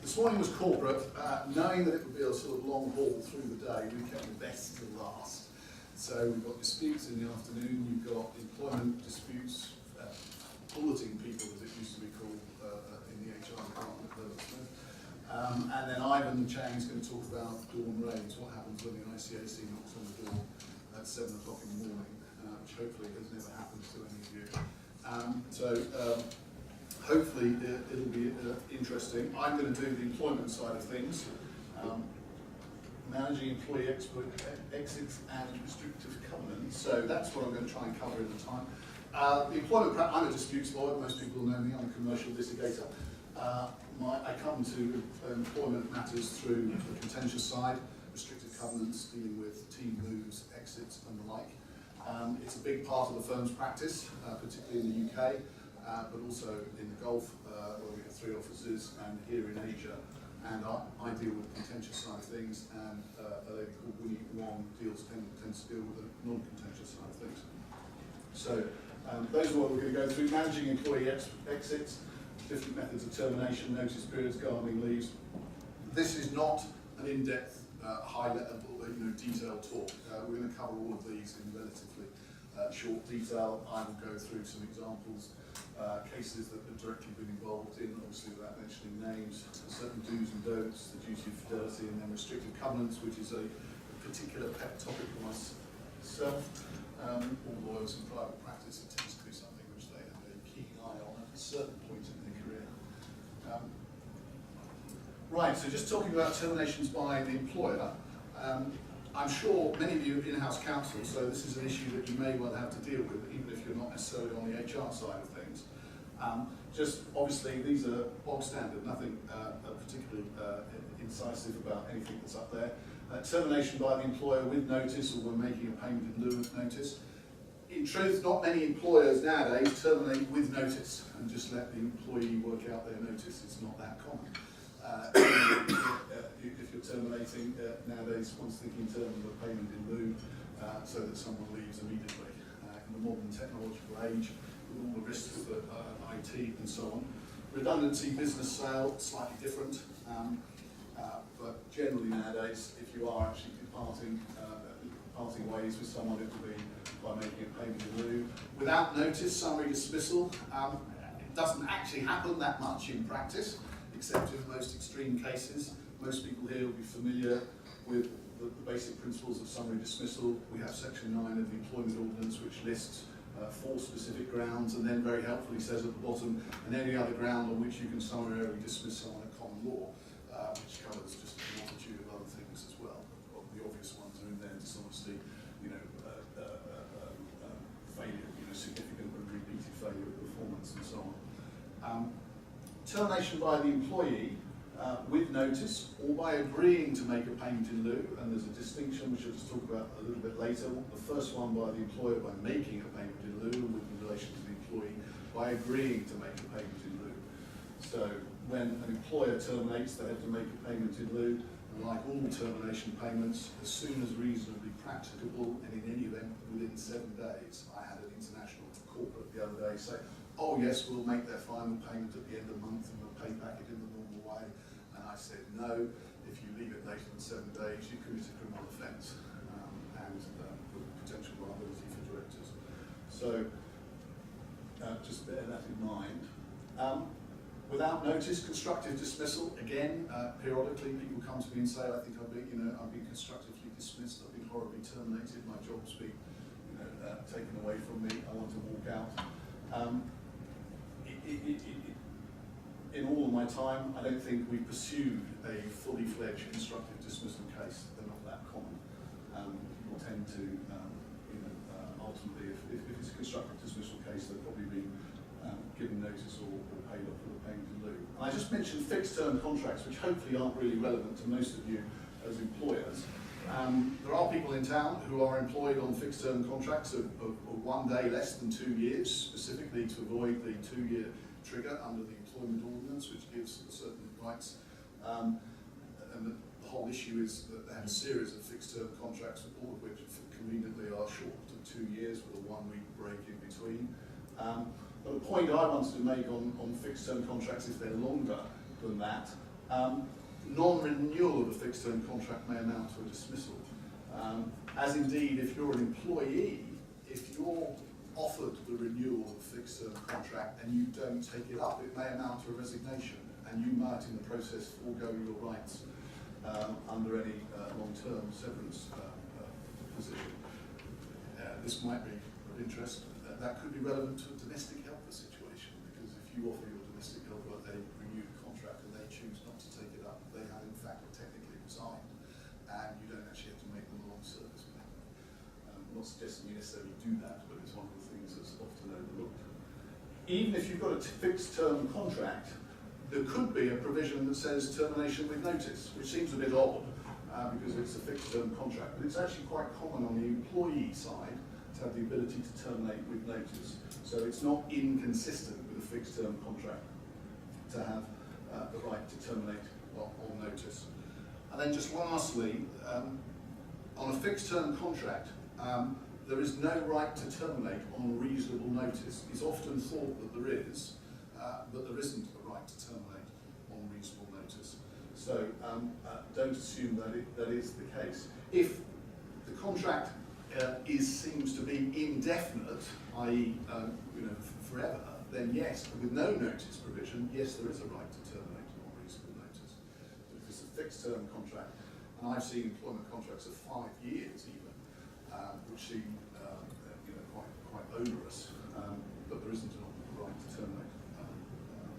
This morning was corporate. Knowing that it would be a sort of long haul through the day, we kept the best to last. So we've got disputes in the afternoon, you've got employment disputes, bulleting people as it used to be called in the HR department at Addleshaw. And then Ivan Chang's going to talk about dawn raids, what happens when the ICAC knocks on the door at 7 o'clock in the morning, which hopefully has never happened to any of you. Hopefully it'll be interesting. I'm going to do the employment side of things, managing employee exits and restrictive covenants. So that's what I'm going to try and cover in the time. The employment, I'm a disputes lawyer. Most people know me. I'm a commercial litigator. I come to employment matters through the contentious side, restrictive covenants, dealing with team moves, exits, and the like. It's a big part of the firm's practice, particularly in the UK. But also in the Gulf, where we have 3 offices, and here in Asia. And I deal with the contentious side of things, and a lady called Winnie Wong tends to deal with the non-contentious side of things. So those are what we're going to go through: managing employee exits, different methods of termination, notice periods, gardening leaves. This is not an in-depth, high-level, detailed talk. We're going to cover all of these in relatively short detail. I will go through some examples. Cases that have directly been involved in, obviously without mentioning names, certain do's and don'ts, the duty of fidelity, and then restrictive covenants, which is a particular pet topic for myself. All lawyers in private practice, it tends to be something which they have a keen eye on at a certain point in their career. Right, so just talking about terminations by the employer. I'm sure many of you are in-house counsel, so this is an issue that you may well have to deal with, even if you're not necessarily on the HR side of things. Just obviously, these are bog standard, nothing particularly incisive about anything that's up there. Termination by the employer with notice, or when making a payment in lieu of notice. In truth, not many employers nowadays terminate with notice and just let the employee work out their notice. It's not that common. If you're terminating nowadays, one's thinking in terms of a payment in lieu, so that someone leaves immediately. In the modern technological age, with all the risks of IT and so on. Redundancy, business sale, slightly different, but generally nowadays, if you are actually parting ways with someone, it will be by making a payment in lieu. Without notice, summary dismissal. It doesn't actually happen that much in practice, except in the most extreme cases. Most people here will be familiar with the basic principles of summary dismissal. We have section 9 of the Employment Ordinance, which lists 4 specific grounds, and then very helpfully says at the bottom, and any other ground on which you can summarily dismiss someone at common law, which covers just a multitude of other things as well. The obvious ones are in there: dishonesty, failure, significant and repeated failure of performance, and so on. Termination by the employee with notice, or by agreeing to make a payment in lieu, and there's a distinction which I'll just talk about a little bit later. The first one by the employer by making a payment in lieu, and with relation to the employee by agreeing to make a payment in lieu. So when an employer terminates, they have to make a payment in lieu, and like all termination payments, as soon as reasonably practicable, and in any event within 7 days. I had an international corporate the other day say, oh yes, we'll make their final payment at the end of the month and we'll pay back it in the normal way. And I said, no, if you leave it later than 7 days, you commit a criminal offence and potential liability for directors. So just bear that in mind. Without notice, constructive dismissal. Again, periodically people come to me and say, I think I've been constructively dismissed, I've been horribly terminated, my job's been taken away from me, I want to walk out. In all of my time, I don't think we pursued a fully fledged constructive dismissal case. They're not that common. People tend to, ultimately, if it's a constructive dismissal case, they've probably been given notice or paid off with a payment in lieu. And I just mentioned fixed-term contracts, which hopefully aren't really relevant to most of you as employers. There are people in town who are employed on fixed-term contracts of 1 day less than 2 years, specifically to avoid the 2-year trigger under the Employment Ordinance, which gives certain rights. And the whole issue is that they have a series of fixed-term contracts, all of which conveniently are short of 2 years with a 1-week break in between. But the point I wanted to make on fixed-term contracts, if they're longer than that, Non-renewal of a fixed-term contract may amount to a dismissal. As indeed, if you're an employee, if you're offered the renewal of a fixed-term contract and you don't take it up, it may amount to a resignation, and you might, in the process, forego your rights under any long-term severance position. This might be of interest. That could be relevant to a domestic helper situation, because if you offer your domestic helper a renewed contract and they choose not to take it up, they have in fact technically resigned, and you don't actually have to make them a long service member. I'm not suggesting you necessarily do that, but it's one of the things that's often overlooked. Even if you've got a fixed-term contract, there could be a provision that says termination with notice, which seems a bit odd because it's a fixed-term contract, but it's actually quite common on the employee side to have the ability to terminate with notice. So it's not inconsistent with a fixed-term contract to have the right to terminate on notice. And then just lastly, on a fixed-term contract, there is no right to terminate on reasonable notice. It's often thought that there is, but there isn't a right to terminate on reasonable notice. So don't assume that is the case. If the contract seems to be indefinite, i.e. Forever, then yes, with no notice provision, yes, there is a right to terminate on reasonable notice. But if it's a fixed-term contract, and I've seen employment contracts of 5 years even, which seem quite onerous, but there isn't a right to terminate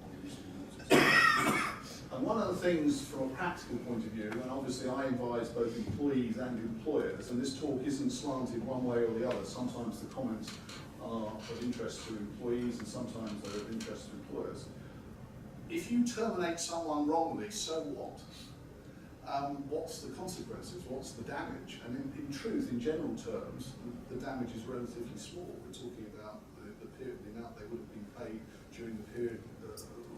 on reasonable notice. And one of the things from a practical point of view, and obviously I advise both employees and employers, and this talk isn't slanted one way or the other. Sometimes the comments are of interest to employees and sometimes they're of interest to employers. If you terminate someone wrongly, so what? What's the consequences? What's the damage? And in truth, in general terms, the damage is relatively small. We're talking about the period, the amount they would have been paid during the period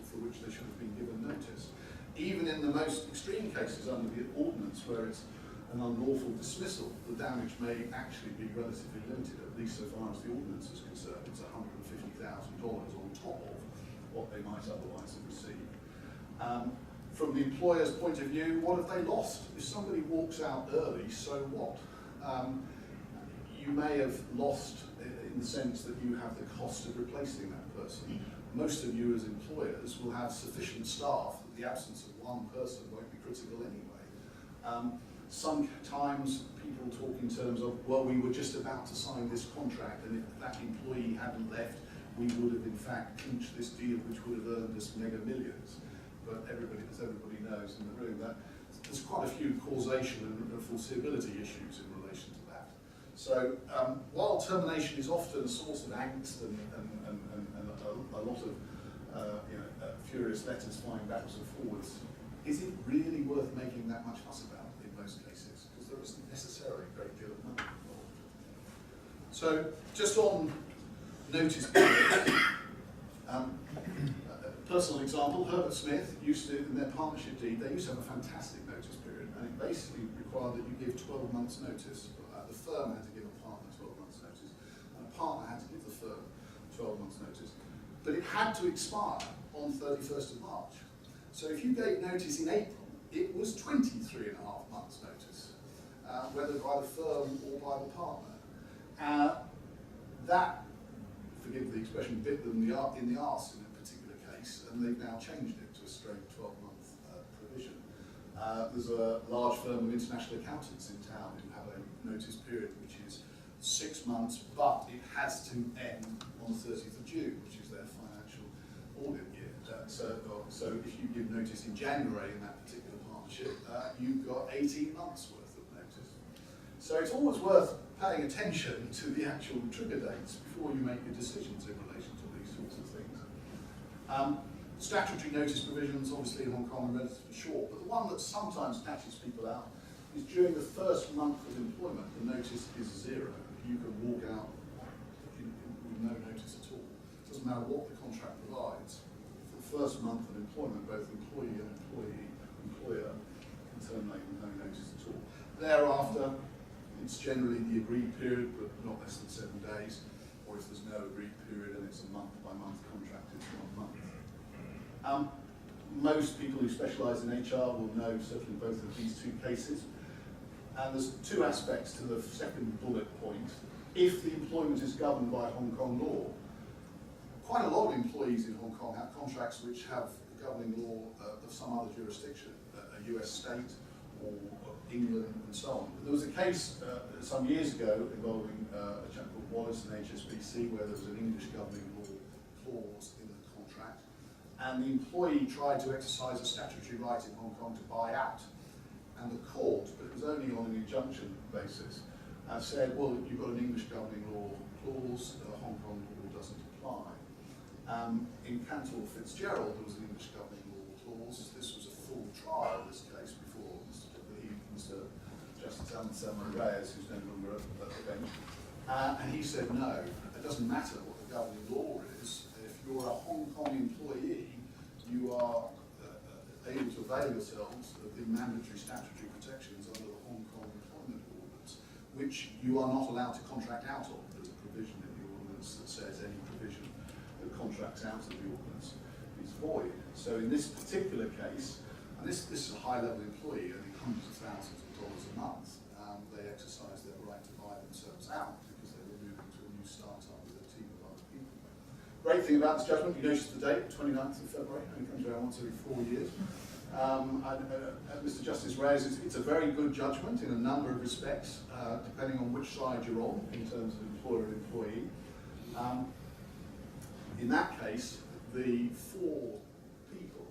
for which they should have been given notice. Even in the most extreme cases under the ordinance, where it's an unlawful dismissal, the damage may actually be relatively limited, at least so far as the ordinance is concerned. It's $150,000 on top of what they might otherwise have received. From the employer's point of view, what have they lost? If somebody walks out early, so what? You may have lost in the sense that you have the cost of replacing that person. Most of you as employers will have sufficient staff that the absence of one person won't be critical anyway. Sometimes people talk in terms of, well, we were just about to sign this contract, and if that employee hadn't left, we would have in fact clinched this deal which would have earned us mega millions. But everybody, as everybody knows in the room, that there's quite a few causation and foreseeability issues in relation to that. So while termination is often a source of angst and a lot of furious letters flying backwards and forwards, is it really worth making that much fuss about in most cases? Because there isn't necessarily a great deal of money involved. So just on notice periods, personal example, Herbert Smith used to, in their partnership deed, they used to have a fantastic notice period, and it basically required that you give 12 months notice. The firm had to give a partner 12 months notice, and a partner had to give the firm 12 months notice. But it had to expire on 31st of March. So if you gave notice in April, it was 23.5 months notice, whether by the firm or by the partner. That, forgive the expression, bit them in the arse in a particular case, and they've now changed it to a straight 12-month provision. There's a large firm of international accountants in town who have a notice period which is 6 months, but it has to end on the 30th of June, which is their financial audit year. So if you give notice in January in that particular partnership, you've got 18 months worth of notice. So it's always worth paying attention to the actual trigger dates before you make your decisions in relation to these sorts of things. Statutory notice provisions, obviously in Hong Kong, are relatively short, but the one that sometimes catches people out is during the first month of employment, the notice is 0. You can walk out with no notice at all. It doesn't matter what the contract provides. For the first month of employment, both employee and employer can terminate with no notice at all. Thereafter, it's generally the agreed period, but not less than 7 days. Or if there's no agreed period and it's a month-by-month contract, it's 1 month. most people who specialise in HR will know certainly both of these two cases. And there's two aspects to the second bullet point. If the employment is governed by Hong Kong law, quite a lot of employees in Hong Kong have contracts which have governing law of some other jurisdiction, a US state or England and so on. There was a case some years ago involving a chap called Wallace and HSBC where there was an English governing law clause in the contract, and the employee tried to exercise a statutory right in Hong Kong to buy out. And the court, but it was only on an injunction basis, said, well, you've got an English governing law clause, Hong Kong law doesn't apply. In Cantor Fitzgerald, there was an English governing law clause. This was a full trial, this case, before Mr. Justice Addleshaw Reyes, who's no longer at the bench. And he said, no, it doesn't matter what the governing law is. If you're a Hong Kong employee, you are able to avail yourselves of the mandatory statutory protections under the Hong Kong Employment Ordinance, which you are not allowed to contract out of. There's a provision in the ordinance that says any provision that contracts out of the ordinance is void. So in this particular case, and this is a high-level employee earning hundreds of thousands of dollars a month, they exercised their right to buy themselves out because they were moving to a new startup with a team of other people. Great thing about this judgment, you notice the date, 29th of February, only comes around once every 4 years. Mr. Justice Reyes, it's a very good judgment in a number of respects, depending on which side you're on in terms of employer and employee. In that case, the 4 people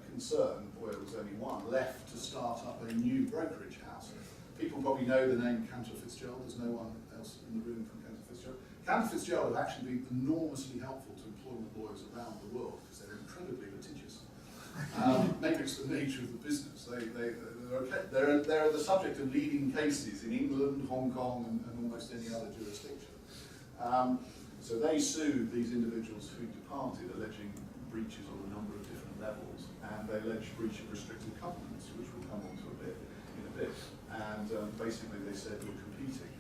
concerned, or it was only one, left to start up a new brokerage house. People probably know the name Cantor Fitzgerald. There's no one else in the room from Cantor Fitzgerald. Cantor Fitzgerald have actually been enormously helpful to employment lawyers around the world because they're incredibly litigious. Maybe it's the nature of the business. They're the subject of leading cases in England, Hong Kong, and almost any other jurisdiction. So they sued these individuals who departed, alleging breaches on a number of different levels, and they alleged breach of restrictive covenants, which we'll come on to in a bit. And basically they said we're competing.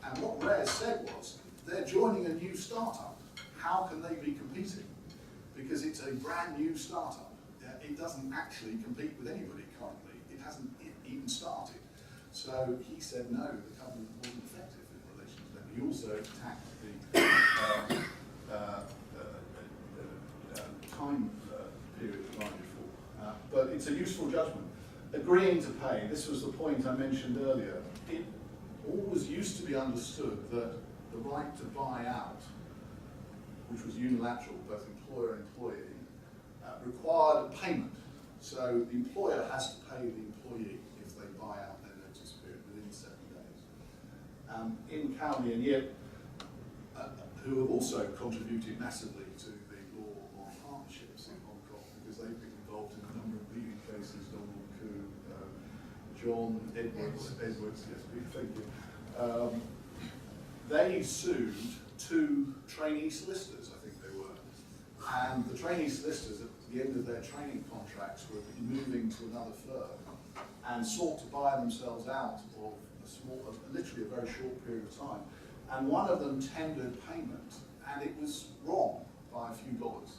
And what Reyes said was, they're joining a new startup. How can they be competing? Because it's a brand new startup. It doesn't actually compete with anybody currently. It hasn't even started. So he said no, the covenant wasn't effective in relation to them. He also attacked the time period line before. But it's a useful judgment. Agreeing to pay, this was the point I mentioned earlier. It always used to be understood that the right to buy out, which was unilateral, both employer and employee, required a payment. So the employer has to pay the employee if they buy out their notice period within 7 days. In Cowley and Yip, who have also contributed massively to the law on partnerships in Hong Kong, because they've been involved in a number of leading cases, Donald Koo, John Edwards, yes, thank you. They sued 2 trainee solicitors, I think they were. And the trainee solicitors, at the end of their training contracts, were moving to another firm and sought to buy themselves out of literally a very short period of time. And one of them tendered payment, and it was wrong by a few dollars.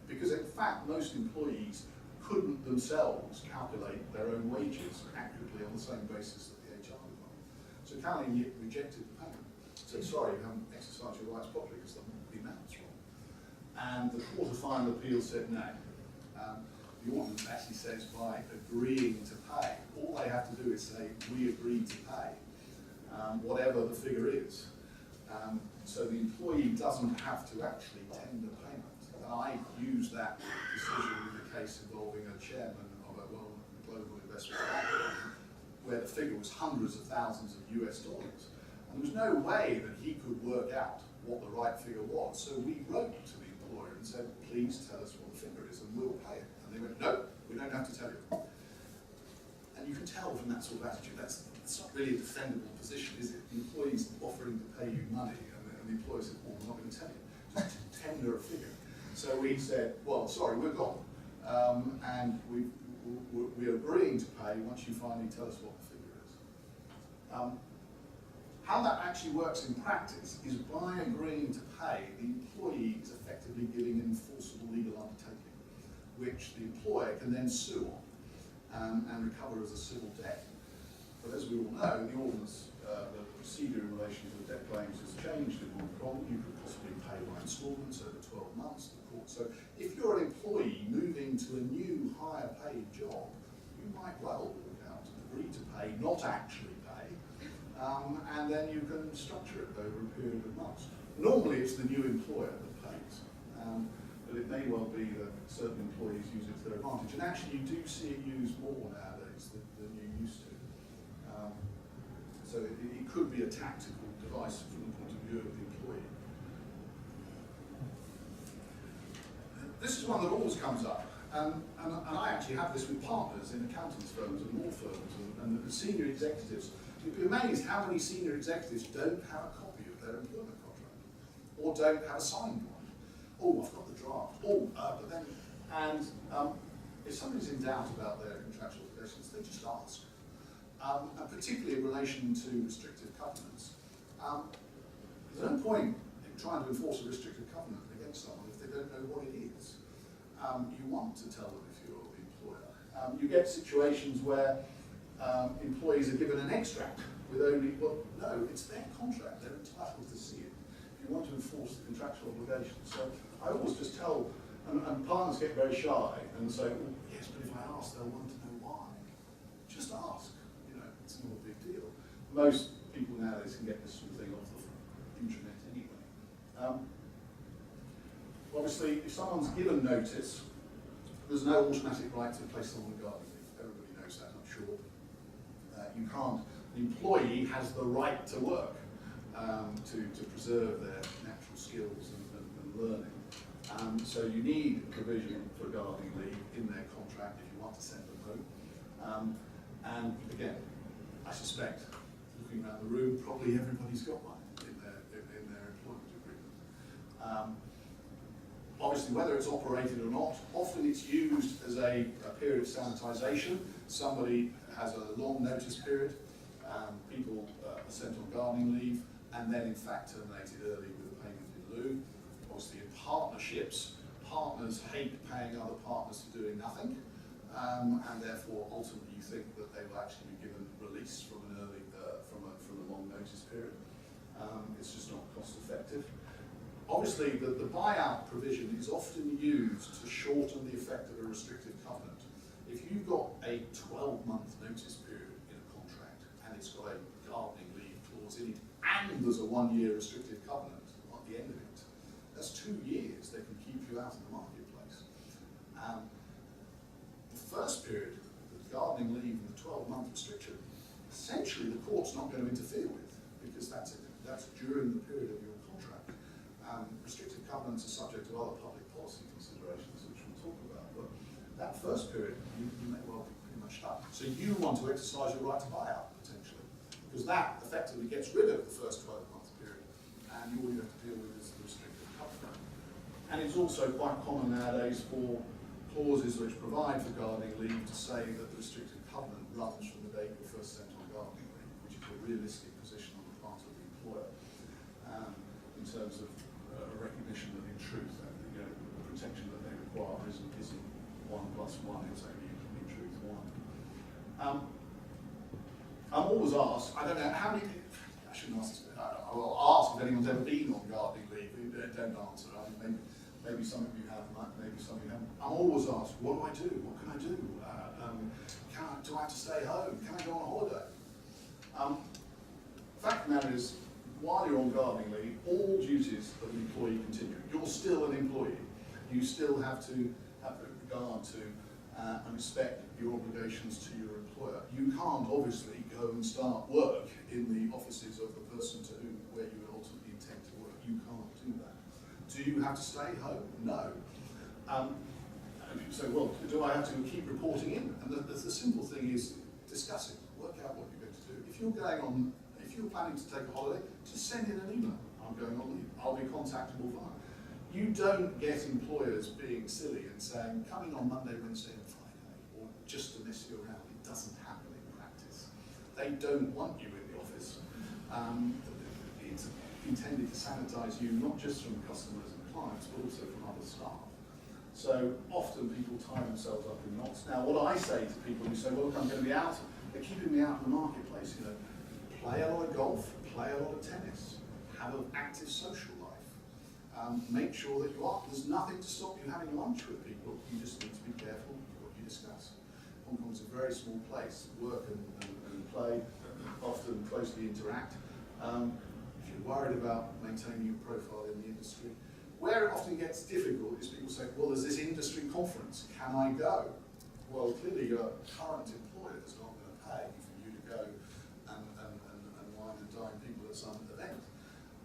Because in fact, most employees couldn't themselves calculate their own wages accurately on the same basis that the HR department. So Cowley and Yip rejected the payment. Said, sorry, you haven't exercised your rights properly because the amount's wrong. And the Court of Final Appeal said no. The ordinance actually says by agreeing to pay, all they have to do is say, we agreed to pay, whatever the figure is. So the employee doesn't have to actually tender payment. And I used that decision in the case involving a chairman of a global investment bank, where the figure was hundreds of thousands of US dollars. And there was no way that he could work out what the right figure was. So we wrote to the employer and said, please tell us what the figure is and we'll pay it. And they went, no, we don't have to tell you. And you can tell from that sort of attitude, that's not really a defendable position, is it? The employee's offering to pay you money and the employer said, well, I'm not going to tell you. Just tender a figure. So we said, well, sorry, we're gone. And we're agreeing to pay once you finally tell us what the figure is. How that actually works in practice is by agreeing to pay, the employee is effectively giving an enforceable legal undertaking. which the employer can then sue on and recover as a civil debt. But as we all know, the ordinance, the procedure in relation to debt claims has changed in Hong Kong. You could possibly pay by instalments over 12 months to the court. So if you're an employee moving to a new, higher paid job, you might well work out and agree to pay, not actually pay, and then you can structure it over a period of months. Normally it's the new employer that pays, but it may well be that certain employees use it to their advantage. And actually you do see it used more nowadays than you used to. So it could be a tactical device from the point of view of the employee. This is one that always comes up, and I actually have this with partners in accountants firms and law firms and the senior executives. You'd be amazed how many senior executives don't have a copy of their employment contract, or don't have a signed one. Oh, I've got the draft. Oh, but then, and if somebody's in doubt about their contractual obligations, they just ask. And particularly in relation to restrictive covenants, there's no point in trying to enforce a restrictive covenant against someone if they don't know what it is. You want to tell them if you're the employer. You get situations where employees are given an extract with only, well, no, it's their contract, they're entitled to see it. If you want to enforce the contractual obligations. So I always just tell, and partners get very shy and say, well, yes, but if I ask, they'll want to know why. Just ask. It's not a big deal. Most people nowadays can get this sort of thing off the internet anyway. Obviously, if someone's given notice, there's no automatic right to place them on garden leave. Everybody knows that, I'm sure. You can't. The employee has the right to work to preserve their natural skills and learning. So you need provision for gardening leave in their contract if you want to send them home. And again, I suspect, looking around the room, probably everybody's got one in their employment agreement. Obviously, whether it's operated or not, often it's used as a period of sanitisation. Somebody has a long notice period, people are sent on gardening leave, and then in fact terminated early with a payment in lieu. Obviously, in partnerships, partners hate paying other partners for doing nothing. And therefore, ultimately, you think that they will actually be given release from an early, from a long notice period. It's just not cost effective. Obviously, the buyout provision is often used to shorten the effect of a restrictive covenant. If you've got a 12-month notice period in a contract and it's got a gardening leave clause in it, and there's a 1-year restrictive covenant at the end of it, that's 2 years they can keep you out of the marketplace. First period, the gardening leave and the 12-month restriction, essentially the court's not going to interfere with, because that's during the period of your contract. Restrictive covenants are subject to other public policy considerations, which we'll talk about, but that first period you may well be pretty much stuck. So you want to exercise your right to buyout, potentially, because that effectively gets rid of the first 12-month period, and all you have to deal with is the restrictive covenant. And it's also quite common nowadays for clauses which provide for gardening leave to say that the restrictive covenant runs from the date you're first sent on gardening leave, which is a realistic position on the part of the employer, in terms of a recognition that in truth the protection that they require isn't 1 plus 1, it's only in truth 1. I'm always asked, I don't know how many, I shouldn't ask this, I will ask if anyone's ever been on gardening leave. Don't answer. Maybe some of you have, maybe some of you haven't. I'm always asked, what do I do? What can I do? Do I have to stay home? Can I go on a holiday? The fact of the matter is, while you're on gardening leave, all duties of an employee continue. You're still an employee. You still have to have regard to and respect your obligations to your employer. You can't obviously go and start work in the offices of the person where you ultimately intend to work. You can't do that. Do you have to stay home? No. And people say, well, do I have to keep reporting in? And the simple thing is discuss it, work out what you're going to do. If you're planning to take a holiday, just send in an email. I'm going on leave. I'll be contactable via. You don't get employers being silly and saying, coming on Monday, Wednesday and Friday, or just to mess you around. It doesn't happen in practice. They don't want you in the office. It's intended to sanitize you, not just from customers and clients, but also from other staff. So often people tie themselves up in knots. Now, what I say to people who say, well, look, I'm going to be out, they're keeping me out in the marketplace, you know, play a lot of golf, play a lot of tennis, have an active social life. Make sure that you are. There's nothing to stop you having lunch with people. You just need to be careful what you discuss. Hong Kong's a very small place. Work and play often closely interact. If you're worried about maintaining your profile in the industry, where it often gets difficult is people say, well, there's this industry conference, can I go? Well, clearly your current employer is not going to pay for you to go and wine and dine people at some event.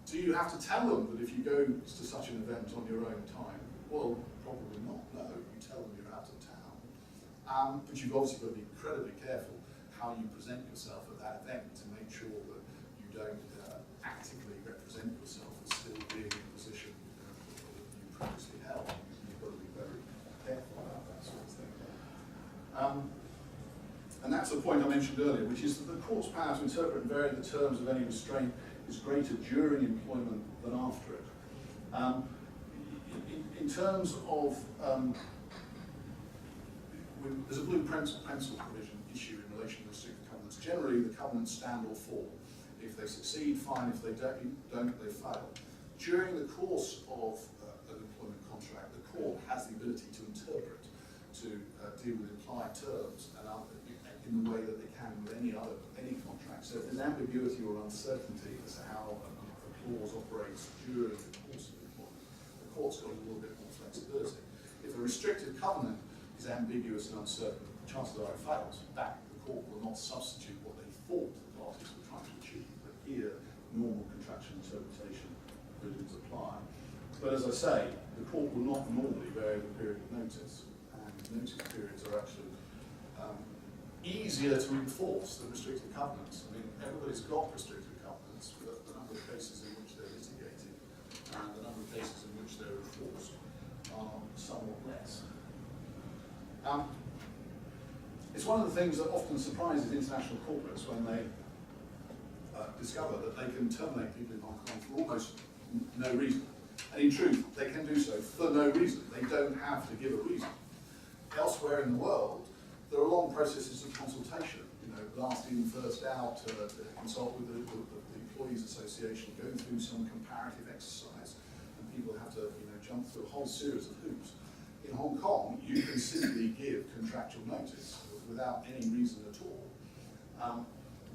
Do you have to tell them that if you go to such an event on your own time? Well, probably not, no. You tell them you're out of town. But you've obviously got to be incredibly careful how you present yourself at that event to make sure that you don't actively represent yourself as still being in a position that you previously held. You've got to be very careful about that sort of thing. And that's the point I mentioned earlier, which is that the court's power to interpret and vary the terms of any restraint is greater during employment than after it. In terms of, there's a blue pencil provision issued in relation to restrictive covenants. Generally, the covenants stand or fall. If they succeed, fine. If they don't, they fail. During the course of an employment contract, the court has the ability to interpret, to deal with implied terms and in the way that they can with any contract. So if there's ambiguity or uncertainty as to how a clause operates during the course of employment, the court's got a little bit more flexibility. If a restrictive covenant is ambiguous and uncertain, chances are it fails. The court will not substitute what they thought the parties were trying to achieve, but here normal contractual interpretation provisions apply. But as I say, the court will not normally vary the period of notice, and notice periods are actually easier to enforce than restrictive covenants. I mean, everybody's got restrictive covenants, but the number of cases in which they're litigated and the number of cases in which they're enforced are somewhat less. It's one of the things that often surprises international corporates when they discover that they can terminate people in Hong Kong for almost no reason. And in truth, they can do so for no reason. They don't have to give a reason. Elsewhere in the world, there are long processes of consultation, you know, last in, first out, consult with the Employees Association, go through some comparative exercise, and people have to, you know, jump through a whole series of hoops. In Hong Kong, you can simply give contractual notice without any reason at all.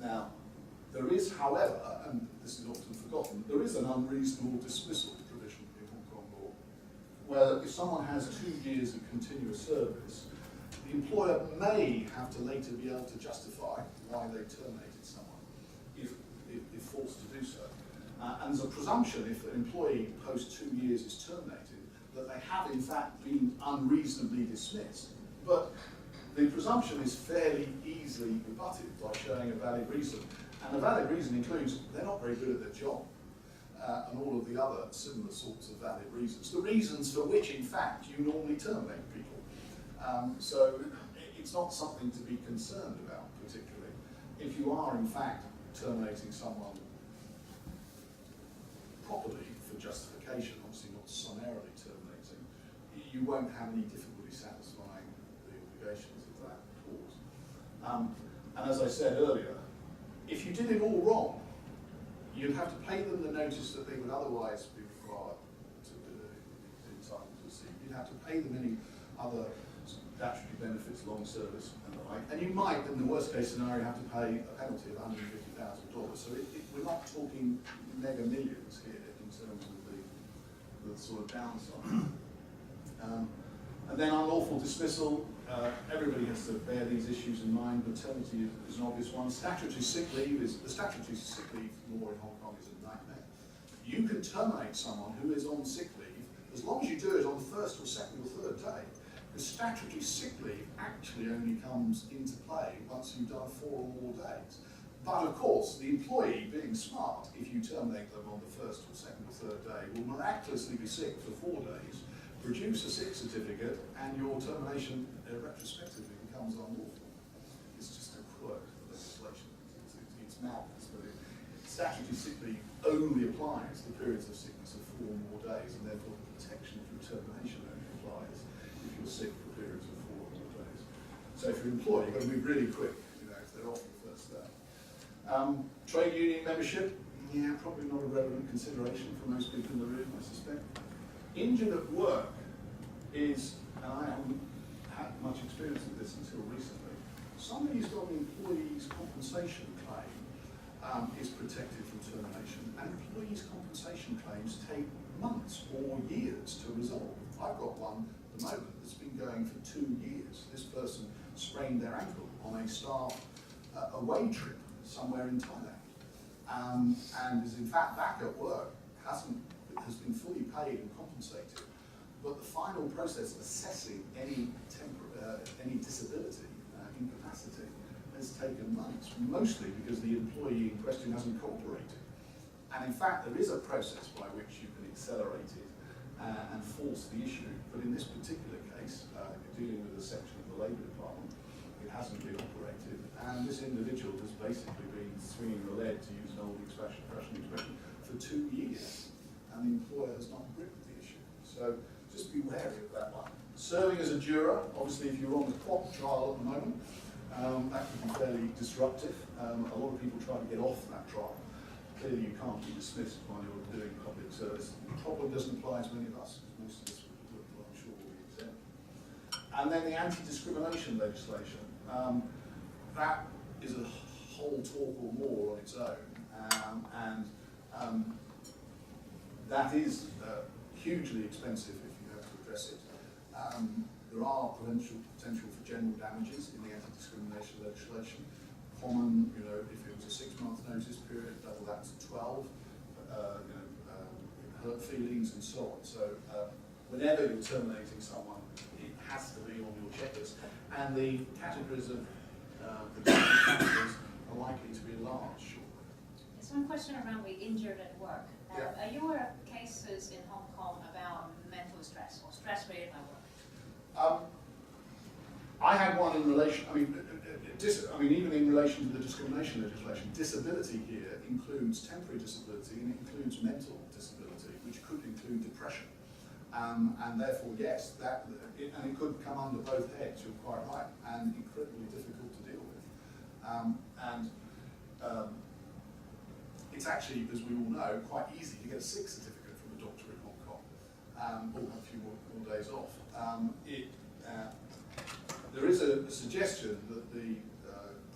Now, there is, however, and this is often forgotten, there is an unreasonable dismissal provision in Hong Kong law, where if someone has 2 years of continuous service, the employer may have to later be able to justify why they terminated someone, if forced to do so. And there's a presumption, if an employee post 2 years is terminated, that they have in fact been unreasonably dismissed. But the presumption is fairly easily rebutted by showing a valid reason. And the valid reason includes they're not very good at their job, and all of the other similar sorts of valid reasons. The reasons for which, in fact, you normally terminate people. So it's not something to be concerned about particularly. If you are in fact terminating someone properly for justification, obviously not summarily terminating, you won't have any difficulty satisfying the obligations of that clause. And as I said earlier, if you did it all wrong, you'd have to pay them the notice that they would otherwise be required to be entitled to receive. You'd have to pay them any other statutory benefits, long service, and the like. And you might, in the worst case scenario, have to pay a penalty of $150,000. So we're not talking mega millions here in terms of the sort of downside. And then unlawful dismissal, everybody has to bear these issues in mind. Maternity is an obvious one. Statutory sick leave the statutory sick leave law in Hong Kong is a nightmare. You can terminate someone who is on sick leave as long as you do it on the first or second or third day. The statutory sick leave actually only comes into play once you've done 4 or more days. But of course, the employee, being smart, if you terminate them on the first or second or third day, will miraculously be sick for 4 days, produce a sick certificate, and your termination retrospectively becomes unlawful. It's just a quirk of legislation. It's madness, but statutory sick leave only applies to periods of sickness of 4 or more days, and therefore the protection from termination only applies employ, you've got to move really quick, if they're off the first day. Trade union membership, yeah, probably not a relevant consideration for most people in the room, I suspect. Injured at work is, and I haven't had much experience with this until recently, somebody who's got an employee's compensation claim is protected from termination, and employees' compensation claims take months or years to resolve. I've got one at the moment that's been going for 2 years. This person sprained their ankle on a staff away trip somewhere in Thailand, and is in fact back at work, has been fully paid and compensated, but the final process of assessing any disability, incapacity, has taken months, mostly because the employee in question hasn't cooperated. And in fact, there is a process by which you can accelerate it and force the issue, but in this particular case, dealing with a section of the Labour Department, it hasn't been operated, and this individual has basically been swinging the lead, to use an old expression, for 2 years, and the employer has not gripped the issue. So just be wary of that one. Serving as a juror, obviously if you're on the clock trial at the moment, that can be fairly disruptive. A lot of people try to get off that trial. Clearly you can't be dismissed while you're doing public service. It probably doesn't apply to many of us, because most of us I'm sure will be exempt. And then the anti-discrimination legislation. That is a whole talk or more on its own, and that is hugely expensive if you have to address it. There are potential for general damages in the anti-discrimination legislation. Common, if it was a 6-month notice period, double that to 12. Hurt feelings and so on. So whenever you're terminating someone, it has to be on your checklist, and the categories of protected categories are likely to be enlarged shortly. There's one question around the injured at work. Yeah. Are you aware of cases in Hong Kong about mental stress or stress related at work? I had one in relation, even in relation to the discrimination legislation, disability here includes temporary disability and it includes mental disability, which could include depression. And therefore, yes, and it could come under both heads, you're quite right, and incredibly difficult to deal with. It's actually, as we all know, quite easy to get a sick certificate from a doctor in Hong Kong, or a few more days off. There is a suggestion that the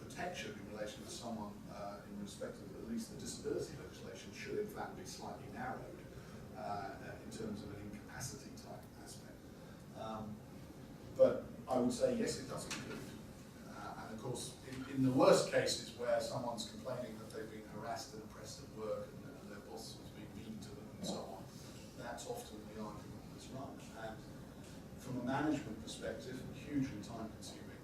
protection in relation to someone in respect of at least the disability legislation should in fact be slightly narrowed in terms of an incapacity type aspect. But I would say yes, it does include. And of course, in the worst cases where someone's complaining that they've been harassed and oppressed at work and their boss has been mean to them and so on, that's often the argument that's run. And from a management perspective, hugely time consuming,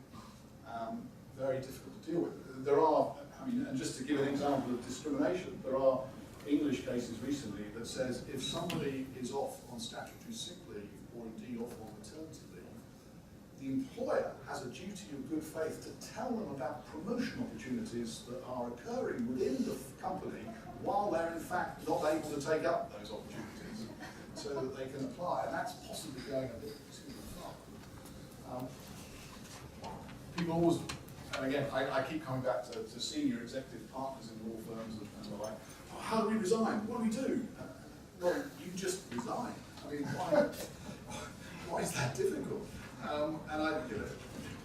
very difficult to deal with. There are, and just to give an example of discrimination, there are English cases recently that says if somebody is off on statutory sick leave or indeed off on maternity leave, the employer has a duty of good faith to tell them about promotion opportunities that are occurring within the company while they're in fact not able to take up those opportunities, so that they can apply, and that's possibly going a bit too far. People always, and again, I keep coming back to senior executive partners in law firms and the like, oh, how do we resign? What do we do? Well, you just resign. I mean, why is that difficult? Oh,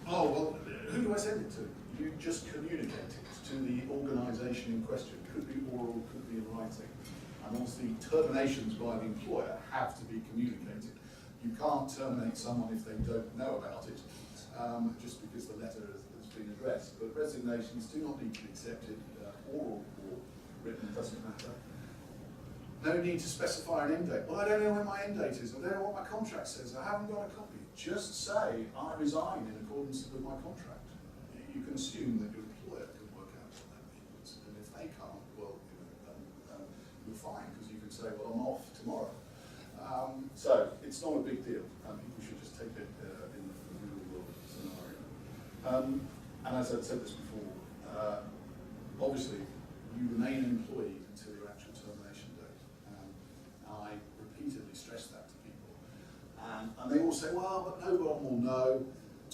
well, who do I send it to? You just communicate it to the organisation in question. Could be oral, could be in writing. And obviously, terminations by the employer have to be communicated. You can't terminate someone if they don't know about it, just because the letter has been addressed. But resignations do not need to be accepted, oral or written, doesn't matter. No need to specify an end date. Well, I don't know when my end date is. I don't know what my contract says. I haven't got a copy. Just say, I resign in accordance with my contract. You can assume that your employer can work out what that means. And if they can't, well, you're fine, because you can say, well, I'm off tomorrow. So it's not a big deal. People should just take it in the real world scenario. And as I've said this before, obviously you remain an employee until your actual termination date. I repeatedly stress that to people. And they all say, well, but no one will know.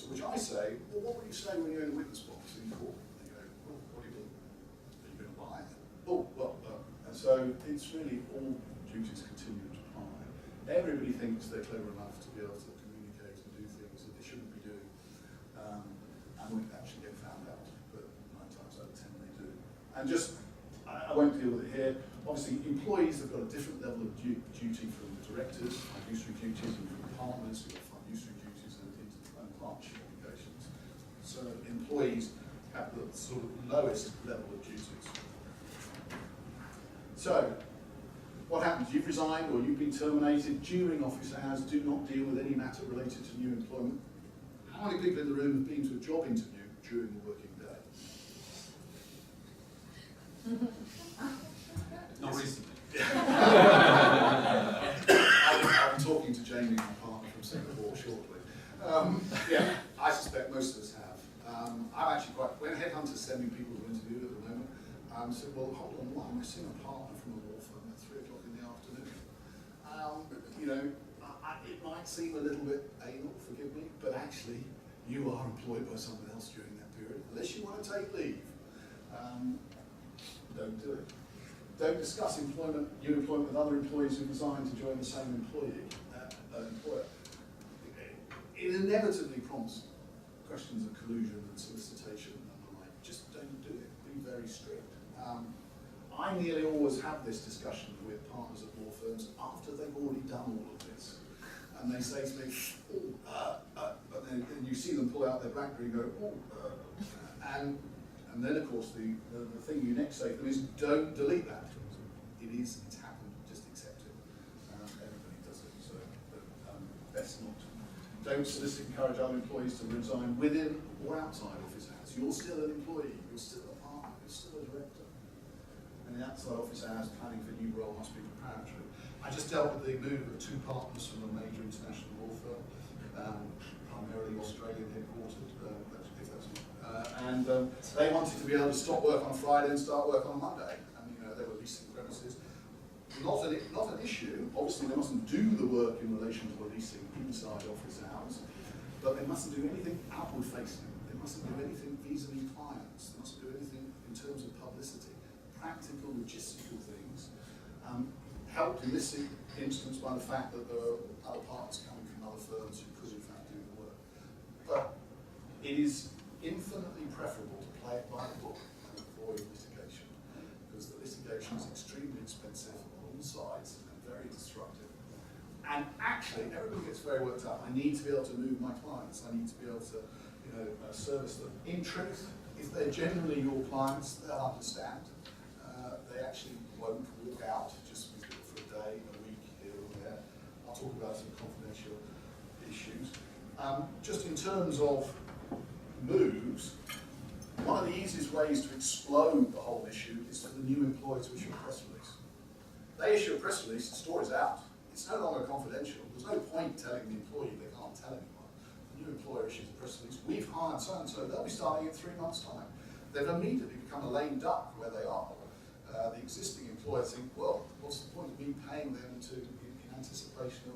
To which I say, well, what would you say when you're in the witness box in court? And you go, well, what are you doing? Are you going to lie? Oh, well, and so it's really all duties continue to apply. Everybody thinks they're clever enough to be able to communicate and do things that they shouldn't be doing, and won't actually get found out, but 9 times out of 10 they do. And just, I won't deal with it here. Obviously, employees have got a different level of duty from directors, fiduciary duties, and from partners who have fiduciary duties and partnership obligations. So employees have the sort of lowest level of duties. So, what happens? You've resigned or you've been terminated during office hours. Do not deal with any matter related to new employment. How many people in the room have been to a job interview during the working day? Not recently. I'm talking to Jamie, my partner from Singapore, shortly. Yeah, I suspect most of us have. I'm actually when headhunters send me people to interview at the moment, I said, well, hold on, why am I seeing a partner from a law firm at 3 o'clock in the afternoon? You know, it might seem a little bit anal, forgive me, but actually, you are employed by someone else during that period, unless you want to take leave. Don't do it. Don't discuss new employment with other employees who resigned to join the same employer. It inevitably prompts questions of collusion and solicitation and the like. Just don't do it. Be very strict. I nearly always have this discussion with partners at law firms after they've already done all of this. And they say to me, and then you see them pull out their BlackBerry and go, and then of course the thing you next say to them is, don't delete that. It's happened, just accept it. Everybody does it, so best not. Don't solicit encourage other employees to resign within or outside office hours. You're still an employee, you're still a partner, you're still a director. And the outside office hours planning for a new role must be preparatory. I just dealt with the move of 2 partners from a major international law firm, primarily Australian headquartered, and they wanted to be able to stop work on a Friday and start work on a Monday. And you know, they were leasing premises. Not an issue. Obviously, they mustn't do the work in relation to the leasing inside office hours, but they mustn't do anything outward facing. They mustn't do anything vis-a-vis clients. They mustn't do anything in terms of publicity. Practical, logistical things. Helped in this instance by the fact that there are other partners coming from other firms who could in fact do the work. But it is infinitely preferable to play it by the book and avoid litigation, because the litigation is extremely expensive on all sides and very disruptive. And actually, everybody gets very worked up. I need to be able to move my clients. I need to be able to, service them. In truth, if they're generally your clients, they'll understand. They actually won't walk out just for a day, a week, here or there. I'll talk about some confidential issues. Just in terms of moves, one of the easiest ways to explode the whole issue is for the new employer to issue a press release. They issue a press release, the story's out. It's no longer confidential. There's no point telling the employee they can't tell anyone. The new employer issues a press release. We've hired so-and-so. They'll be starting in 3 months' time. They've immediately become a lame duck where they are. The existing employer think, well, what's the point of me paying them in anticipation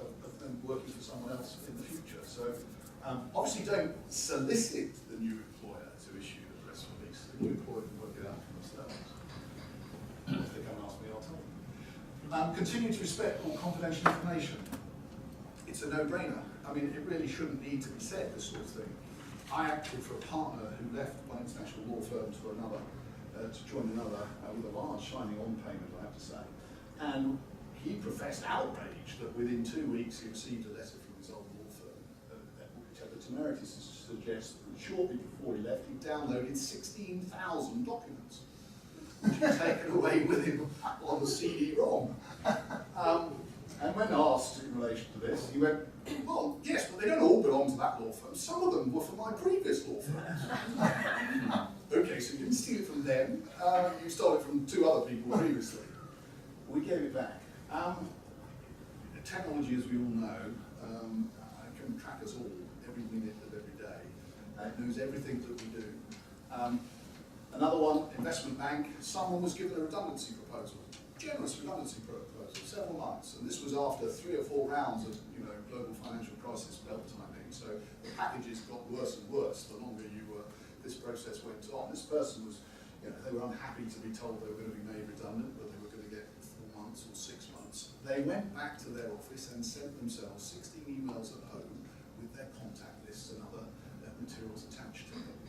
of them working for someone else in the future? So obviously don't solicit the new employer to issue the press release. The new employer can work it out for themselves. If they come and ask me, I'll tell them. Continue to respect all confidential information. It's a no-brainer. I mean, it really shouldn't need to be said, this sort of thing. I acted for a partner who left one international law firm to another, to join another with a large signing on payment, I have to say. And he professed outrage that within 2 weeks he received a letter from his old law firm, which had the temerity to suggest that shortly before he left, he downloaded 16,000 documents, which he'd taken away with him on the CD-ROM. And when asked in relation to this, he went, well, yes, but they don't all belong to that law firm. Some of them were from my previous law firms. Okay, so you didn't steal it from them, you stole it from 2 other people previously. We gave it back. Technology, as we all know, can track us all every minute of every day. It knows everything that we do. Another one, investment bank, someone was given a redundancy proposal, generous redundancy proposal, several months, and this was after 3 or 4 rounds of global financial crisis belt tightening. So the packages got worse and worse the longer this process went on. This person was, they were unhappy to be told they were going to be made redundant, but they were going to get 4 months or 6 months. They went back to their office and sent themselves 16 emails at home with their contact lists and other materials attached to them.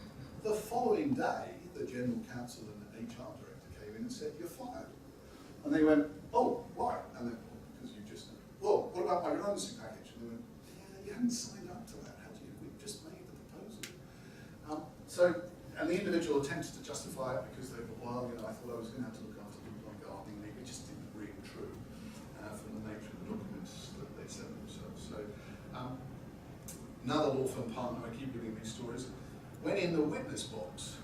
The following day, the General Counsel and the HR Director came in and said, "You're fired." And they went, "Oh, right." And then, because you just, "Well, what about my redundancy package?" And they went, "Yeah, you hadn't signed up to that, had you? We just made the proposal." And the individual attempted to justify it because they were, "Well, I thought I was going to have to look after people on gardening leave." It just didn't ring true from the nature of the documents that they sent themselves. So, another law firm partner, I keep giving these stories, went in the witness box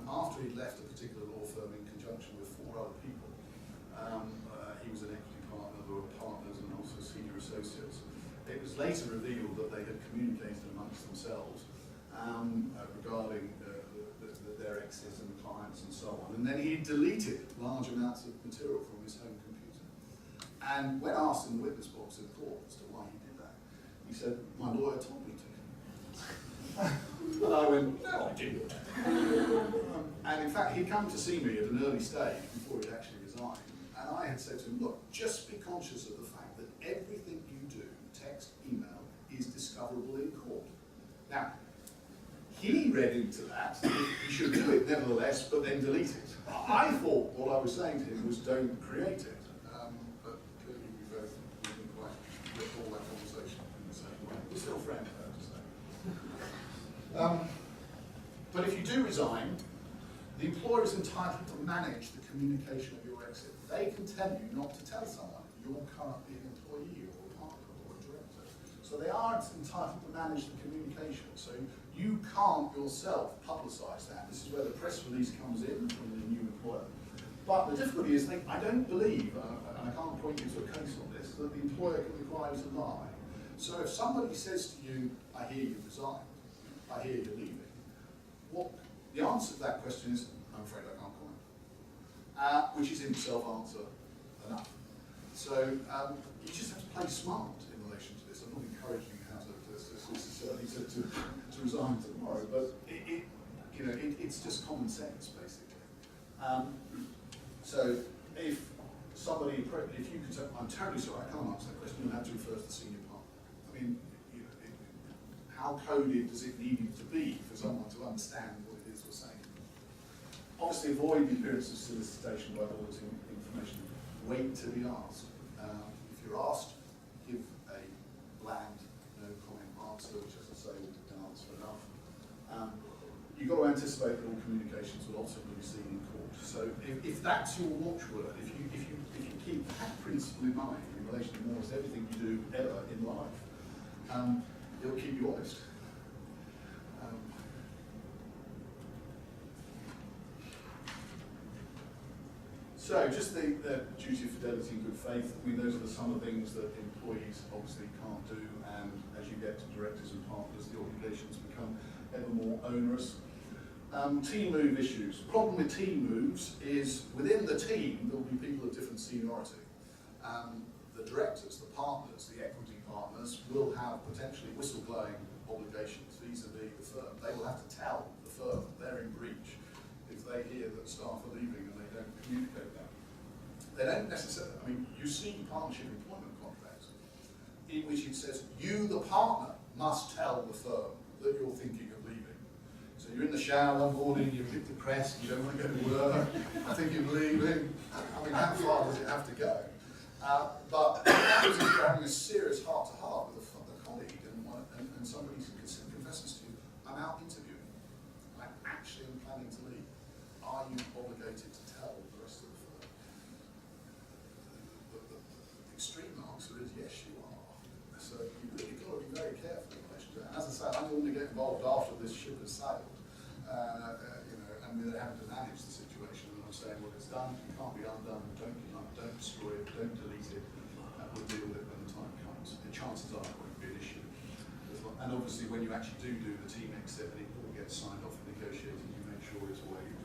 after he'd left a particular law firm in conjunction with 4 other people. He was an equity partner, there were partners and also senior associates. It was later revealed that they had communicated amongst themselves regarding their exits and clients and so on. And then he deleted large amounts of material from his home computer. And when asked in the witness box in court as to why he did that, he said, "My lawyer told me to." And I went, "No, I didn't." And in fact, he'd come to see me at an early stage before he'd actually resigned. And I had said to him, "Look, just be conscious of the fact that everything you do, text, email, is discoverable in court." Now, he read into that, he should do it nevertheless, but then delete it. I thought what I was saying to him was don't create it. But clearly we both didn't quite recall that conversation in the same way. We're still friends, I have to say. But if you do resign, the employer is entitled to manage the communication of your exit. They can tell you not to tell someone you're currently an employee or a partner or a director. So they are entitled to manage the communication. So you can't yourself publicise that. This is where the press release comes in from the new employer. But the difficulty is, I don't believe, and I can't point you to a case on this, that the employer can require you to lie. So if somebody says to you, "I hear you resigned, I hear you're leaving," the answer to that question is, "I'm afraid I can't comment," which is in itself answer enough. So you just have to play smart in relation to this. I'm not encouraging you how to necessarily to resign tomorrow, but it's just common sense basically. So if you could say, "I'm terribly sorry, I can't answer that question," you'll have to refer to the senior partner. I mean, how coded does it need to be for someone to understand what it is we're saying? Obviously, avoid the appearance of solicitation by auditing information. Wait to be asked. If you're asked, give a bland, no comment answer, which, as I say, will be an answer enough. You've got to anticipate that all communications will ultimately be seen in court. So if that's your watchword, if you keep that principle in mind in relation to almost everything you do ever in life, it'll keep you honest. So just the duty of fidelity and good faith. I mean, those are some of the things that employees obviously can't do, and as you get to directors and partners, the obligations become ever more onerous. Team move issues. The problem with team moves is within the team there will be people of different seniority. The directors, the partners, the equity partners will have potentially whistleblowing obligations vis-a-vis the firm. They will have to tell the firm they're in breach if they hear that staff are leaving and they don't communicate that. They don't necessarily, I mean, you see partnership employment contracts in which it says, you, the partner, must tell the firm that you're thinking of leaving. So you're in the shower one morning, you're a bit depressed, you don't want to go to work, I think you're leaving. I mean, how far does it have to go? But that was having a serious heart-to-heart with a colleague, and somebody confesses to you, "I'm out interviewing. I actually am planning to leave. Are you obligated to tell the rest of the firm?" The extreme answer is yes, you are. So you've really got to be very careful in relation to that. And as I say, I normally get involved after this ship has sailed, and we're having to manage the situation. And I'm saying, well, it's done. It can't be undone. Don't destroy it. Don't delete it. We'll deal with it when the time comes. The chances are it won't be an issue. And obviously, when you actually do the team exit and it all gets signed off and negotiated, you make sure it's waived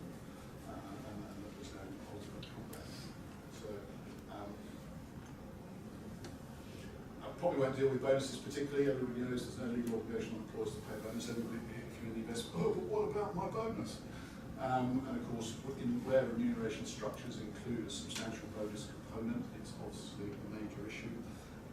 and that there's no ultimate combat. So, probably won't deal with bonuses particularly. Everybody knows there's no legal obligation on employers to pay bonus. Everybody, if you're in the investment, oh, but what about my bonus? And of course, where remuneration structures include a substantial bonus component, it's obviously a major issue.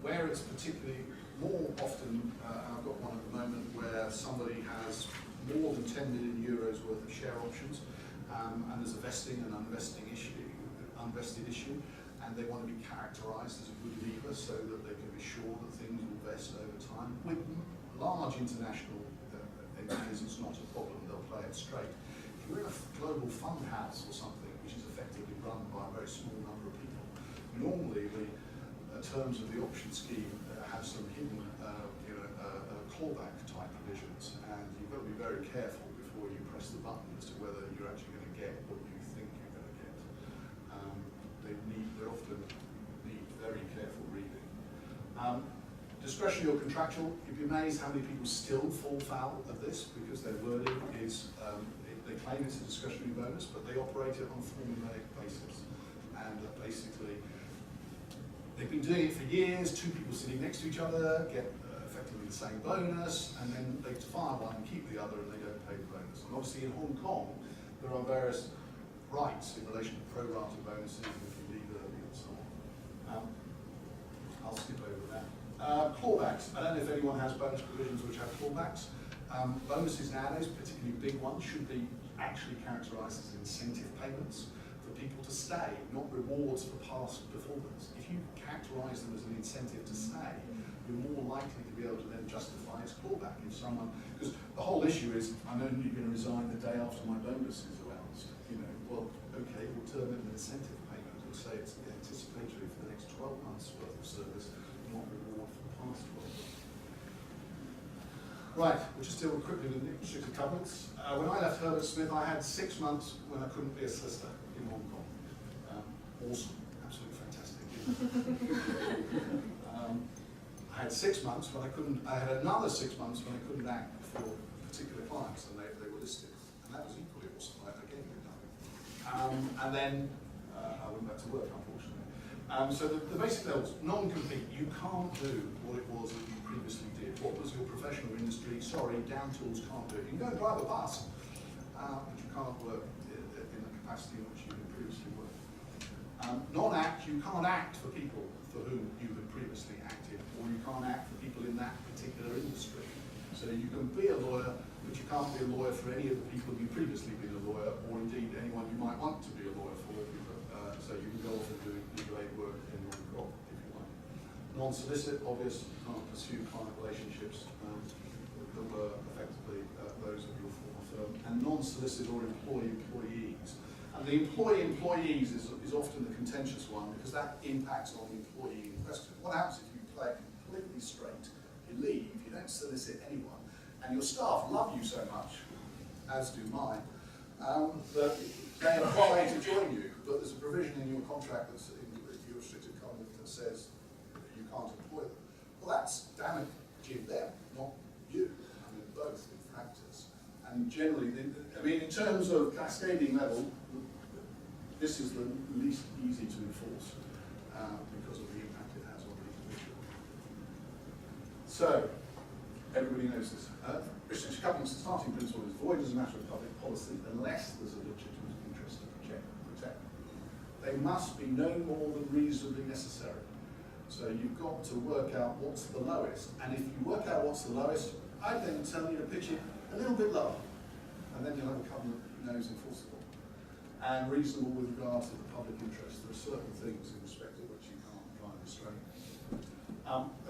Where it's particularly more often, I've got one at the moment where somebody has more than 10 million euros worth of share options, and there's a vesting and unvested issue, and they want to be characterised as a good leaver so that they can be sure that things will vest over time. With large international entities, it's not a problem, they'll play it straight. If you're in a global fund house or something, which is effectively run by a very small number of people, normally the terms of the option scheme have some hidden clawback type provisions, and you've got to be very careful before you press the button as to whether you're actually going to get what you think you're going to get. They often need very careful reading. Discretionary or contractual, you'd be amazed how many people still fall foul of this because their wording is, they claim it's a discretionary bonus, but they operate it on a formulaic basis. And basically, they've been doing it for years, two people sitting next to each other get effectively the same bonus, and then they fire one and keep the other and they don't pay the bonus. And obviously in Hong Kong, there are various rights in relation to pro rata bonuses if you leave early and so on. I'll skip over that. Clawbacks. I don't know if anyone has bonus provisions which have clawbacks. Bonuses nowadays, particularly big ones, should be actually characterised as incentive payments for people to stay, not rewards for past performance. If you characterise them as an incentive to stay, you're more likely to be able to then justify its clawback. If someone, because the whole issue is, I'm only going to resign the day after my bonus is announced. Well, okay, we'll term it an incentive payment. We'll say it's anticipatory for the next 12 months worth of service, not reward for the past 12 months. Right, we'll just deal quickly with the restricted covenants. When I left Herbert Smith, I had 6 months when I couldn't be a solicitor in Hong Kong. Awesome, absolutely fantastic. I had 6 months when I couldn't, I had another 6 months when I couldn't act for particular clients, and they were listed. And that was equally awesome. Again, and then I went back to work, unfortunately. So the basic levels, non-compete, you can't do what it was that you previously did. What was your professional industry? Sorry, down tools can't do it. You can go and drive a bus, but you can't work in the capacity in which you had previously worked. Non-act, you can't act for people for whom you had previously acted, or you can't act for people in that particular industry. So you can be a lawyer, but you can't be a lawyer for any of the people you've previously been a lawyer, or indeed anyone you might want to be a lawyer for. So you can go off and do legal aid work in your crop if you like. Non-solicit, obvious, you can't pursue client relationships that were effectively those of your former firm. And non-solicit or employees. And the employees is often the contentious one because that impacts on the employee in question. What happens if you play it completely straight, you leave, you don't solicit anyone, and your staff love you so much, as do mine, that they apply to join you, but there's a provision in your contract that's in your restricted covenant that says you can't employ them. Well, that's damaging them, not you. I mean, both in practice. And generally, in terms of cascading level, this is the least easy to enforce because of the impact it has on the individual. So, everybody knows this. Restricted covenants, the starting principle is void as a matter of public policy unless there's a legitimate interest to protect. They must be no more than reasonably necessary. So you've got to work out what's the lowest. And if you work out what's the lowest, I'd then tell you to pitch it a little bit lower. And then you'll have a covenant that you know is enforceable. And reasonable with regard to the public interest. There are certain things in respect of which you can't try and restrain.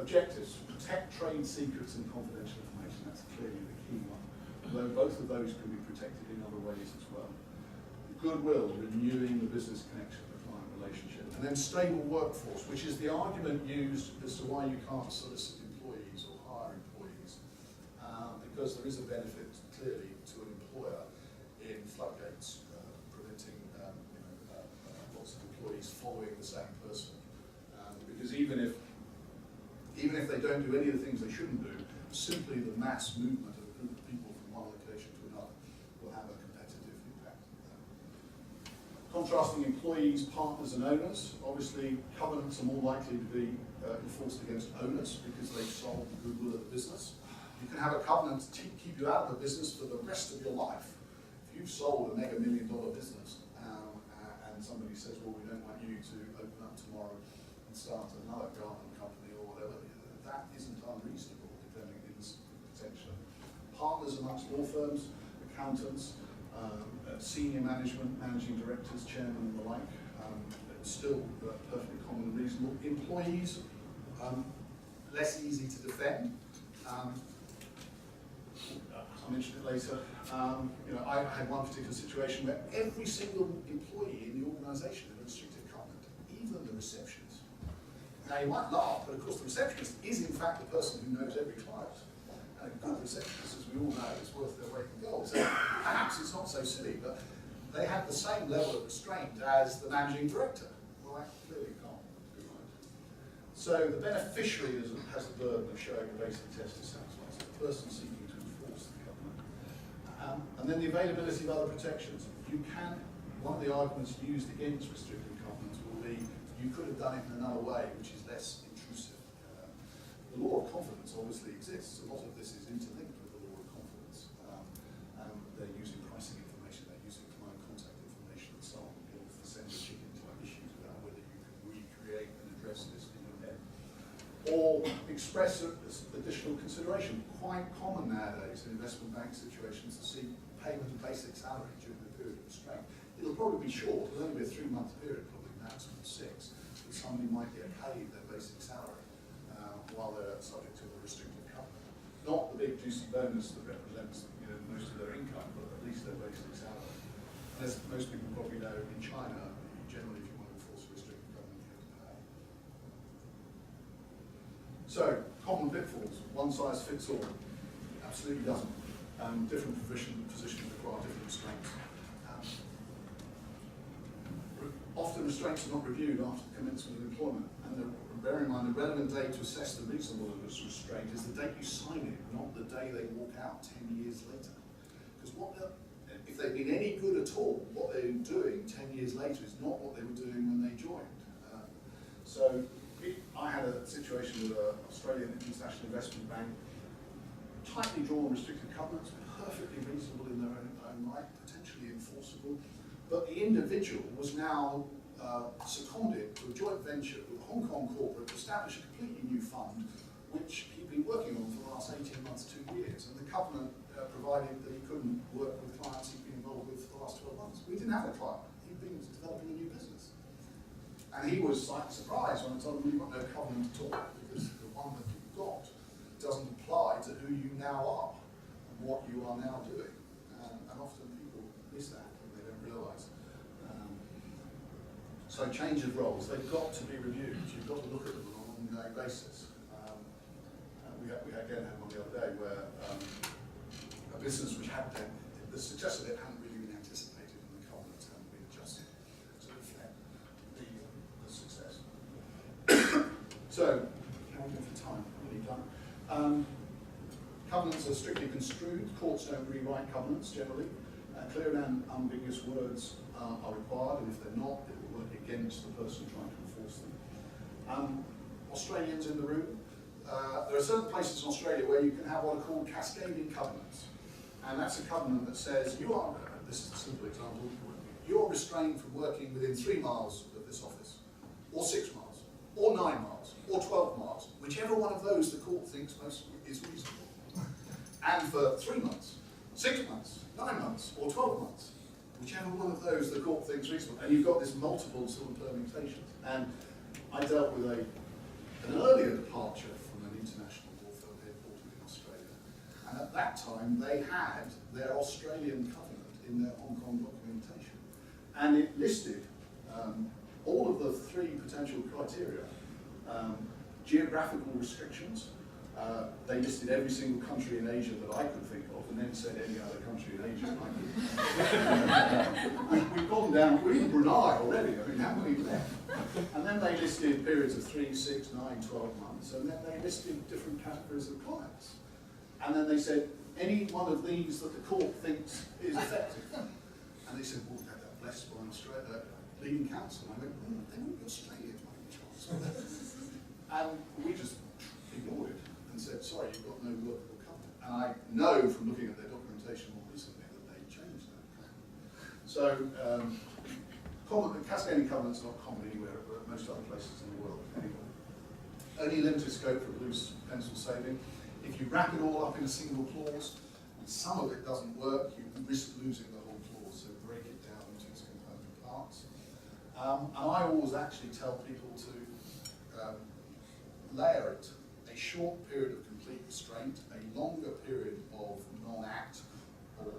Objectives, protect trade secrets and confidential information. That's clearly the key one. Although both of those can be protected in other ways as well. Goodwill, renewing the business connection, the client relationship. And then stable workforce, which is the argument used as to why you can't solicit employees or hire employees. Because there is a benefit, clearly, to an employer in floodgates, preventing lots of employees following the same person. Because even if they don't do any of the things they shouldn't do, simply the mass movement of a group of people from one location to another will have a competitive impact. Contrasting employees, partners and owners, obviously covenants are more likely to be enforced against owners because they've sold the goodwill of the business. You can have a covenant to keep you out of the business for the rest of your life. If you've sold a mega $1 million business and somebody says, well, we don't want you to open up tomorrow and start another garment company or whatever, that isn't unreasonable, depending on its potential. Partners amongst law firms, accountants, senior management, managing directors, chairman and the like, still perfectly common and reasonable. Employees, less easy to defend. I'll mention it later. I had one particular situation where every single employee in the organisation had a restrictive covenant, even the receptionist. Now you might laugh, but of course the receptionist is in fact the person who knows every client. And a good receptionist, as we all know, is worth their weight in gold. So perhaps it's not so silly, but they have the same level of restraint as the managing director. Well, that clearly can't be right. So the beneficiary has the burden of showing a basic test to satisfy. So the person seeking to enforce the covenant. And then the availability of other protections. One of the arguments used against restrictive covenants will be you could have done it in another way, which is less intrusive. The law of confidence obviously exists. A lot of this is interlinked with the law of confidence. They're using pricing information, they're using client contact information and so on. You'll send a chicken type issues about whether you can recreate and address this in your head. Or express additional consideration. Quite common nowadays in investment bank situations to see payment of basic salary during the period of restraint. It'll probably be short, it'll only be a 3-month period, probably maximum 6, but somebody might get paid their basic salary while they're subject to a restrictive covenant. Not the big juicy bonus that represents most of their income, but at least their basic salary. As most people probably know, in China, generally if you want to enforce a restrictive covenant, you have to pay. So, common pitfalls, one size fits all. Absolutely doesn't. Different positions require different restraints. Often restraints are not reviewed after the commencement of employment, and bear in mind the relevant date to assess the reasonableness of this restraint is the date you sign it, not the day they walk out 10 years later. Because if they've been any good at all, what they're doing 10 years later is not what they were doing when they joined. I had a situation with an Australian international investment bank, tightly drawn restrictive covenants, perfectly reasonable in their own right, potentially enforceable. But the individual was now seconded to a joint venture with a Hong Kong corporate to establish a completely new fund, which he'd been working on for the last 18 months, 2 years. And the covenant provided that he couldn't work with clients he'd been involved with for the last 12 months. We didn't have a client. He'd been developing a new business. And he was slightly surprised when I told him we've got no covenant at all, because the one that you've got doesn't apply to who you now are and what you are now doing. And often people miss that. Realise. So change of roles, they've got to be reviewed. You've got to look at them on an ongoing basis. We again had one the other day where a business which had the success of it hadn't really been anticipated and the covenants hadn't been adjusted to reflect the success. So, how are we doing for time? Really done. Covenants are strictly construed. Courts don't rewrite covenants generally. Clear and ambiguous words are required, and if they're not, it will work against the person trying to enforce them. Australians in the room, there are certain places in Australia where you can have what are called cascading covenants. And that's a covenant that says, this is a simple example, you're restrained from working within 3 miles of this office, or 6 miles, or 9 miles, or 12 miles, whichever one of those the court thinks most is reasonable. And for 3 months, 6 months, 9 months, or 12 months, whichever one of those the court thinks reasonable. And you've got this multiple sort of permutations. And I dealt with an earlier departure from an international law firm headquartered in Australia. And at that time, they had their Australian covenant in their Hong Kong documentation. And it listed all of the 3 potential criteria. Geographical restrictions. They listed every single country in Asia that I could think of, and then said any other country in Asia I could. We've gone down, we're in Brunei already, I mean, how many left? And then they listed periods of 3, 6, 9, 12 months, and then they listed different categories of clients. And then they said, any one of these that the court thinks is effective. And they said, well, we had that blessed by an Australia leading counsel. And I went, they won't be Australian by any chance. And we just ignored it and said, sorry, you've got no workable covenant. And I know from looking at their documentation more recently that they changed that covenant. So, cascading covenants are not common anywhere, but most other places in the world anyway. Only limited scope for loose pencil saving. If you wrap it all up in a single clause, and some of it doesn't work, you risk losing the whole clause, so break it down into its component parts. And I always actually tell people to layer it: a short period of complete restraint, a longer period of non-act, or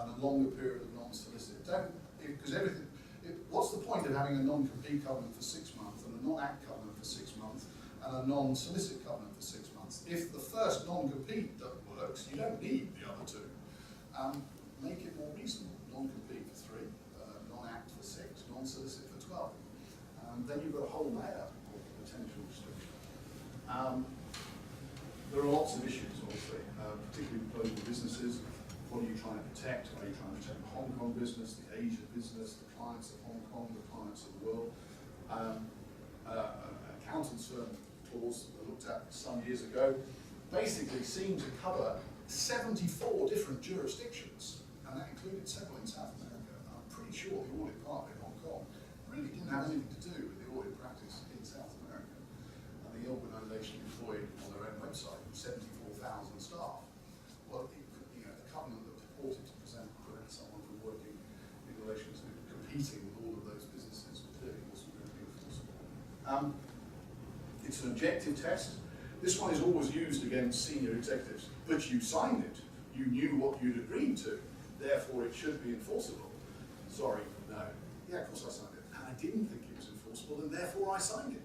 and a longer period of non-solicit. Because everything. What's the point of having a non-compete covenant for 6 months and a non-act covenant for 6 months and a non-solicit covenant for 6 months? If the first non-compete works, you don't need the other two. Make it more reasonable. Non-compete for 3, non-act for 6, non-solicit for 12. Then you've got a whole layer of potential restriction. There are lots of issues, obviously, particularly with global businesses. What are you trying to protect? Are you trying to protect the Hong Kong business, the Asia business, the clients of Hong Kong, the clients of the world? Accountant's firm clause that I looked at some years ago basically seemed to cover 74 different jurisdictions, and that included several in South America. I'm pretty sure the audit partner in Hong Kong really didn't have anything to do with the audit practice in South America. And the organisation employed on their own website 74,000 staff. Well, the covenant that purported to prevent someone from working in relation to competing with all of those businesses clearly wasn't going to be enforceable. It's an objective test. This one is always used against senior executives, but you signed it. You knew what you'd agreed to, therefore it should be enforceable. Sorry, no. Yeah, of course I signed it. And I didn't think it was enforceable, and therefore I signed it.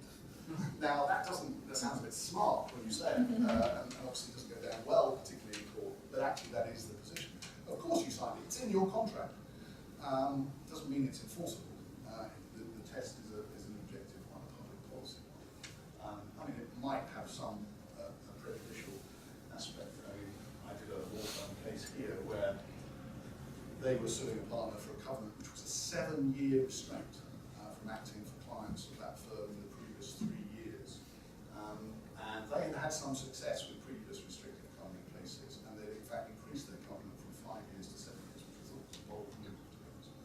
Now, that sounds a bit smart when you say it, and obviously doesn't go down well, particularly in court, but actually that is the position. Of course you signed it. It's in your contract. Doesn't mean it's enforceable. The test is an objective one, a public policy one. I mean, it might have some prejudicial aspect. I did a law firm case here where they were suing a partner for a covenant which was a 7-year restraint from acting for clients of that firm in the previous 3 years. And they had had some success with previous restrictive covenant cases, and they in fact increased their covenant from 5 years to 7 years, which I thought was a bold move, to be honest.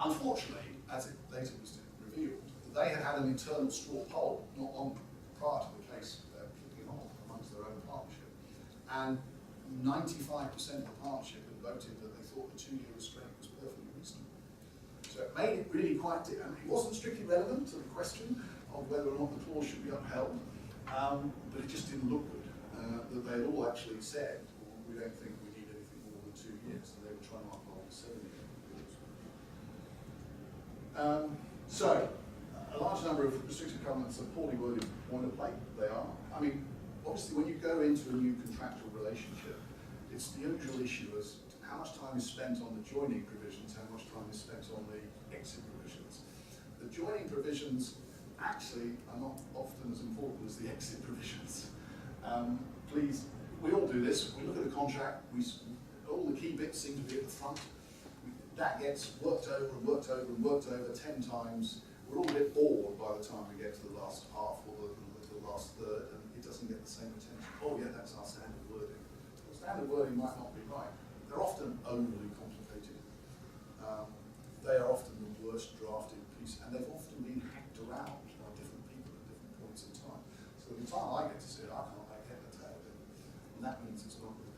Unfortunately, as it later was revealed, they had had an internal straw poll not long prior to the case kicking off amongst their own partnership, and 95% of the partnership had voted that they thought the 2-year restraint was perfectly reasonable. So it made it really quite different. It wasn't strictly relevant to the question of whether or not the clause should be upheld, but it just didn't look good. That they had all actually said, well, we don't think we need anything more than 2 years, and they were trying to uphold the 7-year clause. So, a large number of restrictive covenants are poorly worded boilerplate. They are. I mean, obviously, when you go into a new contractual relationship, it's the usual issue as to how much time is spent on the joining provisions, how much time is spent on the exit provisions. The joining provisions actually are not often as important as the exit provisions. Please, we all do this. We look at a contract, all the key bits seem to be at the front. That gets worked over and worked over and worked over 10 times. We're all a bit bored by the time we get to the last half or the last third, and it doesn't get the same attention. Oh yeah, that's our standard wording. Well, standard wording might not be right. They're often overly complicated. They are often the worst drafted piece, and they've often been hacked around by different people at different points in time. So the time I get to see it, I can't make head or tail of it. And that means it's not good